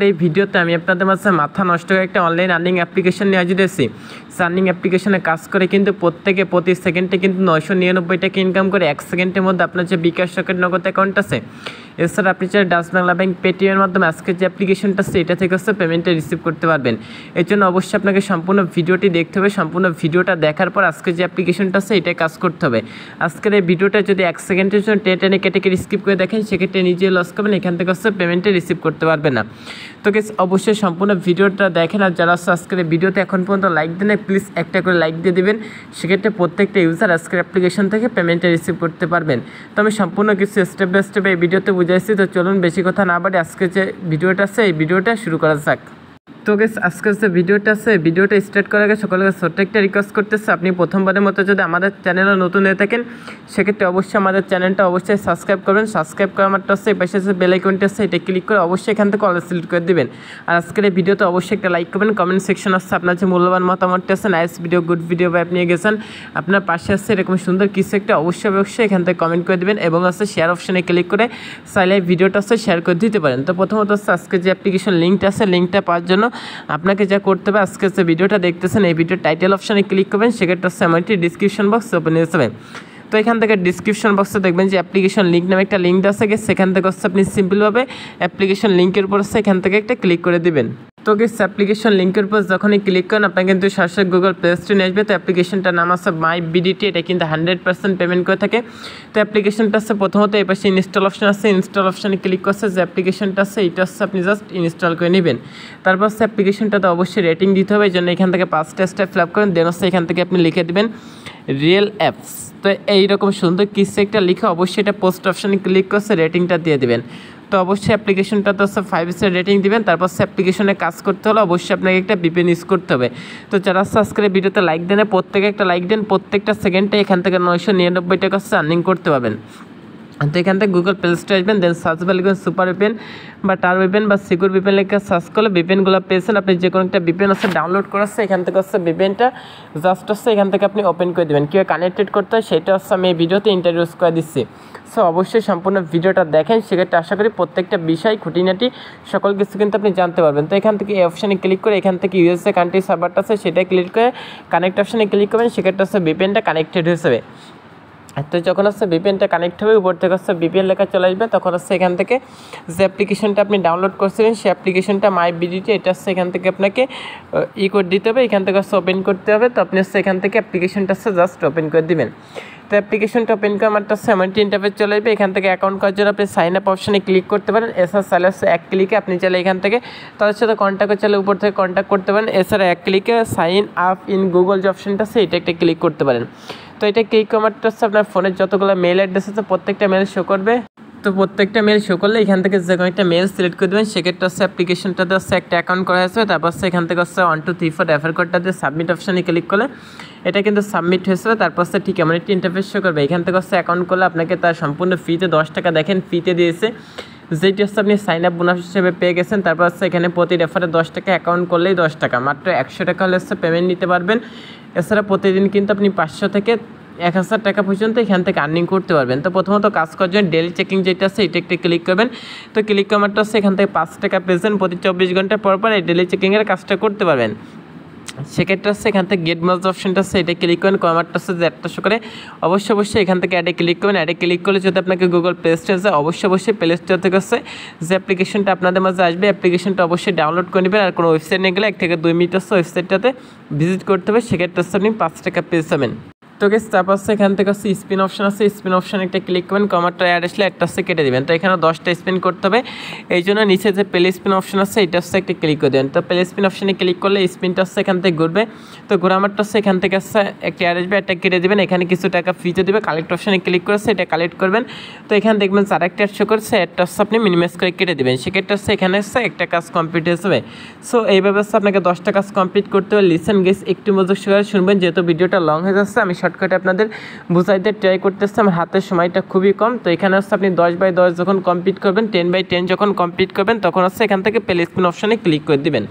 এই ভিডিওতে আমি আপনাদের মাঝে মাথা নষ্ট করে একটা অনলাইন আর্নিং অ্যাপ্লিকেশন নিয়ে হাজির হয়েছি। আর্নিং অ্যাপ্লিকেশনে কাজ করে কিন্তু প্রত্যেকে প্রতি সেকেন্ডে কিন্তু 999 টাকা ইনকাম করে 1 সেকেন্ডের মধ্যে আপনার যে বিকাশ রকেট নগদ অ্যাকাউন্ট আছে, এছাড়া আপনি চাইলে ডাচ বাংলা ব্যাংক পেটিএমের মাধ্যমে আজকের যে অ্যাপ্লিকেশনটা আছে এটা থেকে পেমেন্টটা রিসিভ করতে পারবেন। এর জন্য অবশ্যই আপনাকে সম্পূর্ণ ভিডিওটি দেখতে হবে। সম্পূর্ণ ভিডিওটা দেখার পর আজকের যে অ্যাপ্লিকেশনটা আছে এটাই কাজ করতে হবে। আজকের এই ভিডিওটা যদি 1 সেকেন্ডের জন্য টেনে কেটে স্কিপ করে দেখেন, সেক্ষেত্রে নিজে লস করবেন, এখান থেকে পেমেন্টে রিসিভ করতে পারবেন না। তো গাইস অবশ্যই সম্পূর্ণ ভিডিওটা দেখেন, আর যারা আজকের ভিডিওতে এখন পর্যন্ত লাইক দেন প্লিজ একটা করে লাইক দিয়ে দিবেন, সেক্ষেত্রে প্রত্যেকটা ইউজার আজকের অ্যাপ্লিকেশন থেকে পেমেন্টটা রিসিভ করতে পারবেন। তো আমি সম্পূর্ণ কিছু স্টেপ বাই স্টেপ এই ভিডিওতে বুঝাইছি। তো চলুন বেশি কথা না বাড়ি আজকে যে ভিডিওটা আছে এই ভিডিওটা শুরু করা যাক। তো গাইস আজকের যে ভিডিওটা আছে ভিডিওটা স্টার্ট করার আগে সকলকে ছোট্ট একটা রিকোয়েস্ট করতেছে, আপনি প্রথমবারের মতো যদি আমাদের চ্যানেলে নতুন হয়ে থাকেন সেক্ষেত্রে অবশ্যই আমাদের চ্যানেলটা অবশ্যই সাবস্ক্রাইব করবেন। সাবস্ক্রাইব করার মাত্র আছে এই পাশে যে বেল আইকনটা আছে এটা ক্লিক করে অবশ্যই এখান থেকে অল সিলেক্ট করে দিবেন। আর আজকের এই ভিডিওতে অবশ্যই একটা লাইক করবেন। কমেন্ট সেকশন আছে আপনার যে মূল্যবান মতামতটা আছে, নাইস ভিডিও, গুড ভিডিও বা আপনি গেছেন আপনার পাশে আছে এরকম সুন্দর কিছু একটা অবশ্যই এখান থেকে কমেন্ট করে দিবেন, এবং আছে শেয়ার অপশনে ক্লিক করে চাইলে ভিডিওটা আছে শেয়ার করে দিতে পারেন। তো প্রথমত হচ্ছে আজকে যে অ্যাপ্লিকেশন লিঙ্কটা আছে লিঙ্কটা পাওয়ার জন্য আপনাকে যা করতে হবে, আজকে যে ভিডিওটা দেখতেছেন এই ভিডিও টাইটেল অপশনে ক্লিক করবেন, সেক্ষেত্রে হচ্ছে আমার একটি ডিসক্রিপশন বক্স ওপেন হয়ে যাবে। তো এখান থেকে ডিসক্রিপশন বক্সে দেখবেন যে অ্যাপ্লিকেশন লিঙ্ক নামে একটা লিঙ্ক আছে, সেখান থেকে হচ্ছে আপনি সিম্পলভাবে অ্যাপ্লিকেশন লিঙ্কের উপর হচ্ছে এখান থেকে একটা ক্লিক করে দিবেন। তো গেস অ্যাপ্লিকেশন লিঙ্কের উপর যখনই ক্লিক করেন আপনার কিন্তু সরাসরি গুগল প্লে স্টোরে নিয়ে আসবে। তো অ্যাপ্লিকেশনটার নাম আছে মাই বিডিটি, এটা কিন্তু 100% পেমেন্ট করে থাকে। তো অ্যাপ্লিকেশনটা আছে প্রথমত এই পাশে ইনস্টল অপশন আছে, ইনস্টল অপশানে ক্লিক করছে যে অ্যাপ্লিকেশনটা আছে এটা হচ্ছে আপনি জাস্ট ইনস্টল করে নেবেন। তারপর হচ্ছে অ্যাপ্লিকেশনটাতে অবশ্যই রেটিং দিতে হবে, এই জন্য এখান থেকে 5টা স্টেপ ফিল আপ করেন, দেন হচ্ছে এখান থেকে আপনি লিখে দেবেন রিয়েল অ্যাপস। তো এইরকম সুন্দর কিছু একটা লিখে অবশ্যই এটা পোস্ট অপশানে ক্লিক করছে রেটিংটা দিয়ে দেবেন। তো অবশ্যই অ্যাপ্লিকেশনটাতে হচ্ছে 5 স্টার রেটিং দিবেন। তারপর অ্যাপ্লিকেশনে কাজ করতে হলে অবশ্যই আপনাকে একটা VPN ইউজ করতে হবে। তো যারা সাবস্ক্রাইব ভিডিওতে লাইক দেন প্রত্যেকে একটা লাইক দেন, প্রত্যেকটা সেকেন্ডে এখান থেকে 999 টাকা আর্নিং করতে পারবেন। তো এখান থেকে গুগল প্লে স্টোরে আসবেন, দেন সার্চ বারে লিখবেন সুপার VPN বা টার VPN বা সিকিউর VPN লিখে সার্চ করলে VPNগুলো পেয়েছেন। আপনি যে কোনো একটা VPN হচ্ছে ডাউনলোড করাচ্ছে, এখান থেকে হচ্ছে VPNটা জাস্ট হচ্ছে এখান থেকে আপনি ওপেন করে দেবেন। কীভাবে কানেক্টেড করতে হয় সেটা হচ্ছে আমি এই ভিডিওতে ইন্ট্রোডিউস করে দিচ্ছি। সো অবশ্যই সম্পূর্ণ ভিডিওটা দেখেন, সেক্ষেত্রে আশা করি প্রত্যেকটা বিষয় খুঁটিনাটি সকল কিছু কিন্তু আপনি জানতে পারবেন। তো এখান থেকে এই অপশানে ক্লিক করে এখান থেকে USA কান্ট্রি সার্ভারটা আছে সেটাই ক্লিক করে কানেক্ট অপশানে ক্লিক করবেন, সেক্ষেত্রে হচ্ছে VPNটা কানেক্টেড হয়ে যাবে। তো যখন হচ্ছে VPNটা কানেক্ট হবে উপর থেকে হচ্ছে VPN লেখা চলে আসবে, তখন হচ্ছে এখান থেকে যে অ্যাপ্লিকেশনটা আপনি ডাউনলোড করছিলেন সেই অ্যাপ্লিকেশনটা মাই বিডিটি এটা হচ্ছে এখান থেকে আপনাকে করে দিতে হবে, এখান থেকে হচ্ছে ওপেন করতে হবে। তো আপনি হচ্ছে এখান থেকে অ্যাপ্লিকেশনটা হচ্ছে জাস্ট ওপেন করে দিবেন। তো অ্যাপ্লিকেশনটা ওপেন করে আমার হচ্ছে এমনটি ইন্টারফেস চলে আসবে। এখান থেকে অ্যাকাউন্ট করার জন্য আপনি সাইন আপ অপশানে ক্লিক করতে পারেন, এছাড়া চাইলে হচ্ছে এক ক্লিকে আপনি চাইলে এখান থেকে তাদের সাথে কন্ট্যাক্ট চাইলে উপর থেকে কন্ট্যাক্ট করতে পারেন, এছাড়া এক ক্লিকে সাইন আপ ইন গুগল যে অপশানটা আছে এটা একটা ক্লিক করতে পারেন। তো এটা ক্লিক করাটা হচ্ছে আপনার ফোনের যতগুলো মেল অ্যাড্রেস আছে প্রত্যেকটা মেল শো করবে। তো প্রত্যেকটা মেল শো করলে এখান থেকে যে কোনো একটা মেল সিলেক্ট করে দেবেন, সেক্ষেত্রে হচ্ছে অ্যাপ্লিকেশনটাতে হচ্ছে একটা অ্যাকাউন্ট করা হয়েছে। তারপর হচ্ছে এখান থেকে হচ্ছে 1 2 3 4 রেফার কোডটাতে সাবমিট অপশানে ক্লিক করলে এটা কিন্তু সাবমিট হয়েছে। তারপর হচ্ছে ঠিক এমন একটি ইন্টারফেস শো করবে। এখান থেকে হচ্ছে অ্যাকাউন্ট করলে আপনাকে তার সম্পূর্ণ ফিতে 10 টাকা দেখেন ফিতে দিয়েছে, যেটি হচ্ছে আপনি সাইন আপ বোনাস হিসেবে পেয়ে গেছেন। তারপর হচ্ছে এখানে প্রতি রেফারে 10 টাকা, অ্যাকাউন্ট করলেই 10 টাকা, মাত্র 100 টাকা হলে হচ্ছে পেমেন্ট নিতে পারবেন। এছাড়া প্রতিদিন কিন্তু আপনি 500 থেকে 1000 টাকা পর্যন্ত এখান থেকে আর্নিং করতে পারবেন। তো প্রথমত কাজ করার জন্য ডেলি চেকিং যেটা আছে এটা একটা ক্লিক করবেন। তো ক্লিক করারটা হচ্ছে এখান থেকে 5 টাকা পেয়েছেন, প্রতি 24 ঘন্টা পর এই ডেলি চেকিংয়ের কাজটা করতে পারবেন। সেক্ষেত্রে হচ্ছে এখান থেকে গেট মাস অপশনটা আছে এটা ক্লিক করেন, কমারটা হচ্ছে যে একটা শো করে অবশ্যই এখান থেকে অ্যাডে ক্লিক করবেন। অ্যাডে ক্লিক করলে যদি আপনাকে গুগল প্লে স্টোরে যায় অবশ্যই প্লে স্টোর থেকে হচ্ছে যে অ্যাপ্লিকেশনটা আপনাদের মাঝে আসবে অ্যাপ্লিকেশনটা অবশ্যই ডাউনলোড করে নেবেন। আর কোনো ওয়েবসাইট নিয়ে গেলে 1 থেকে 2 মিনিট হচ্ছে ওয়েবসাইটটাতে ভিজিট করতে হবে, সেক্ষেত্রে হচ্ছে আপনি 5 টাকা পেয়ে যাবেন। তো গেস তারপর হচ্ছে এখান থেকে হচ্ছে স্পিন অপশন আছে, স্পিন অপশানে একটা ক্লিক করবেন, কমারটা অ্যাড আসলে একটা হচ্ছে কেটে দেবেন। তো এখানে 10টা স্পিন করতে হবে, এই জন্য নিচে যে প্লে স্পিন অপশন আছে এটা হচ্ছে একটা ক্লিক করে দেবেন। তো প্লে স্পিন অপশানে ক্লিক করলে স্পিনটা হচ্ছে এখান থেকে ঘুরবে। তো ঘোরামারটা হচ্ছে এখান থেকে হচ্ছে একটা অ্যাড আসবে, একটা কেটে দেবেন, এখানে কিছু টাকা ফ্রিতে দেবে। কালেক্ট অপশানে ক্লিক করেছে এটা কালেক্ট করবেন। তো এখানে দেখবেন যারা একটা অ্যাড শো করছে একটা হচ্ছে আপনি মিনিমাইজ করে কেটে দেবেন, সেক্ষেত্রে হচ্ছে এখানে হচ্ছে একটা কাজ কমপ্লিট হয়ে যাবে। সো এইভাবে হচ্ছে আপনাকে 10টা কাজ কমপ্লিট করতে হবে। লিসেন গেস একটু মনোযোগ সহকারে শুনবেন, যেহেতু ভিডিওটা লং হয়ে যাচ্ছে আমি শর্টকাটে আপনাদের বুঝাইতে ট্রাই করতেছি, আমার হাতের সময়টা খুবই কম। তো এখানে হচ্ছে আপনি 10/10 যখন কমপ্লিট করবেন, 10/10 যখন কমপ্লিট করবেন তখন হচ্ছে এখান থেকে প্লে স্পিন অপশানে ক্লিক করে দিবেন।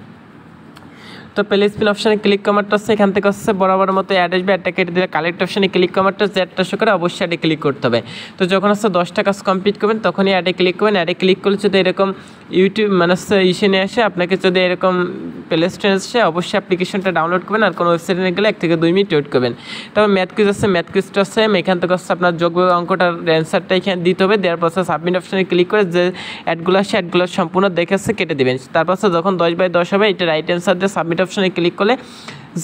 তো তো প্লে স্পিন অপশানে ক্লিক কমারটা হচ্ছে এখান থেকে হচ্ছে বরাবর মতো অ্যাড আসবে, অ্যাডটা কেটে দিলে কালেক্ট অপশানে ক্লিক কমারটা হচ্ছে অ্যাডটা শো করে অবশ্যই অ্যাডে ক্লিক করতে হবে। তো যখন হচ্ছে 10টা কাজ কমপ্লিট করবেন তখনই অ্যাডে ক্লিক করবেন। অ্যাডে ক্লিক করলে যদি এরকম ইউটিউব মানে হচ্ছে ইসে নিয়ে আসে, আপনাকে যদি এরকম প্লে স্টোরে আসে অবশ্যই অ্যাপ্লিকেশনটা ডাউনলোড করবেন, আর কোনো ওয়েবসাইটে গেলে 1 থেকে 2 মিনিট ওয়েট করবেন। তারপর ম্যাথ কুইজ আছে, ম্যাথ কুইজটা আছে এখান থেকে হচ্ছে আপনার যোগ অঙ্কটার অ্যান্সারটা এখানে দিতে হবে। দেওয়ার পর সাবমিট অপশানে ক্লিক করে যে অ্যাডগুলো আসে অ্যাডগুলো সম্পূর্ণ দেখে কেটে দেবেন। তারপর যখন 10/10 হবে এটা রাইট অ্যান্সার দিয়ে সাবমিট অপশানে ক্লিক করলে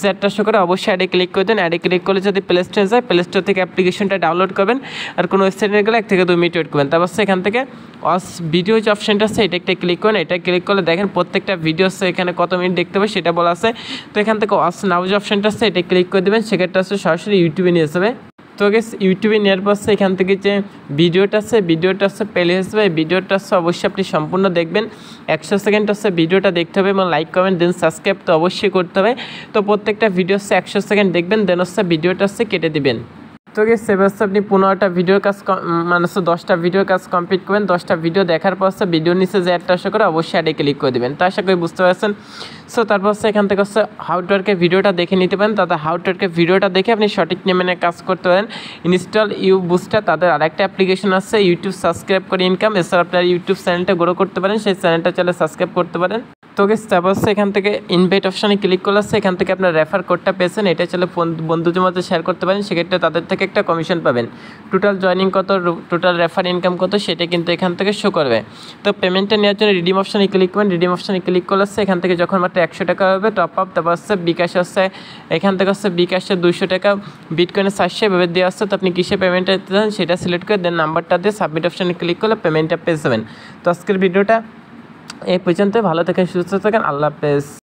জ্যাডটা শো করে অবশ্যই অ্যাডে ক্লিক করে দেন। অ্যাডে ক্লিক করলে যদি প্লে স্টোরে যায় প্লে স্টোর থেকে অ্যাপ্লিকেশনটা ডাউনলোড করবেন, আর কোনো ওয়েবসাইটে গেলে 1 থেকে 2 মিনিট ওয়েট করবেন। তারপর এখান থেকে ওয়াচ ভিডিও যে অপশানটা আছে এটা একটা ক্লিক করেন। এটা ক্লিক করলে দেখেন প্রত্যেকটা ভিডিও আছে এখানে কত মিনিট দেখতে হবে সেটা বলা আছে। তো এখান থেকে ওয়াচ নাও যে অপশানটা আছে এটা ক্লিক করে দেবেন, সেক্ষেত্রে আছে সরাসরি ইউটিউবে নিয়ে যাবে। তো গেস ইউটিউবে নেওয়ার পর এখান থেকে যে ভিডিওটা আছে প্লে আসবে, এই ভিডিওটা আছে অবশ্যই আপনি সম্পূর্ণ দেখবেন। 100 সেকেন্ড আছে ভিডিওটা দেখতে হবে এবং লাইক কমেন্ট দেন সাবস্ক্রাইব তো অবশ্যই করতে হবে। তো প্রত্যেকটা ভিডিও আছে 100 সেকেন্ড দেখবেন, দেন হচ্ছে ভিডিওটা আছে কেটে দিবেন। তো গেস সেভাবে আপনি 15টা ভিডিওর কাজ মানে 10টা ভিডিওর কাজ কমপ্লিট করবেন। 10টা ভিডিও দেখার পর ভিডিওর নিচে যে একটা আশা করে অবশ্যই অ্যাডে ক্লিক করে দেবেন। তো আশা করি বুঝতে পারছেন। সো তারপর এখান থেকে হচ্ছে হাউ টু ওয়ার্কের ভিডিওটা দেখে নিতে পারেন। তাদের হাউ টু ওয়ার্কের ভিডিওটা দেখে আপনি সঠিক নিয়মে কাজ করতে পারেন। ইনস্টল বুস্টার তাদের আরেকটা অ্যাপ্লিকেশন আছে, ইউটিউব সাবস্ক্রাইব করে ইনকাম। এছাড়া আপনার ইউটিউব চ্যানেলটা গ্রো করতে পারেন, সেই চ্যানেলটা চাইলে সাবস্ক্রাইব করতে পারেন। তো গেস তারপর এখান থেকে ইনভাইট অপশানে ক্লিক করলে এখান থেকে আপনার রেফার কোডটা পেয়েছেন, এটা চাইলে বন্ধুদের মধ্যে শেয়ার করতে পারেন, সেক্ষেত্রে তাদের থেকে একটা কমিশন পাবেন। টোটাল জয়নিং কত, টোটাল রেফার ইনকাম কত সেটা কিন্তু এখান থেকে শো করবে। তো পেমেন্টটা নেওয়ার জন্য রিডিম অপশানে ক্লিক করবেন। রিডিম অপশানে ক্লিক করলে এখান থেকে যখন মাত্র 100 টাকা হবে টপ আপ, তারপর হচ্ছে বিকাশ আসছে, এখান থেকে হচ্ছে বিকাশে 200 টাকা, বিটকয়েনে 400 এভাবে দেওয়া আসছে। তো আপনি কিসে পেমেন্টটা দিতে চান সেটা সিলেক্ট করে দেন নাম্বারটা দিয়ে সাবমিট অপশানে ক্লিক করলে পেমেন্টটা পেয়ে যাবেন। তো আজকের ভিডিওটা এই পর্যন্ত, ভালো থাকেন, সুস্থ থাকেন, আল্লাহ হাফেজ।